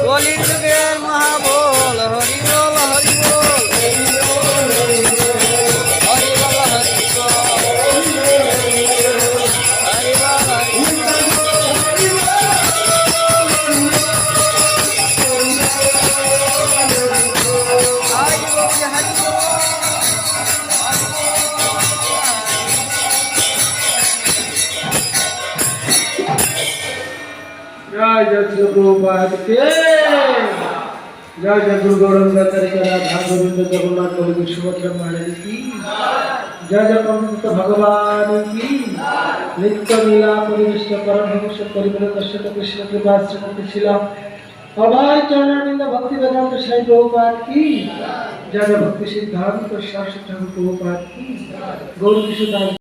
কলির যুগের মহাবল হরি বল হরি বল হরি বল হরি বল जय जय प्रभुपाद के जय जय गुरु गौरंगाचार्य राधा गोविंद जगन्नाथ बलदेव सुभद्रा महाराज की जय जय पंडित भगवान की नित्य लीला परिविष्ट परम भक्त परिमल कश्यप कृष्ण कृपा श्रीमती शिला अभय चरणानंद भक्ति वेदांत साई प्रभुपाद की जय जय भक्ति सिद्धांत शास्त्र ठाकुर प्रभुपाद की गौर किशोर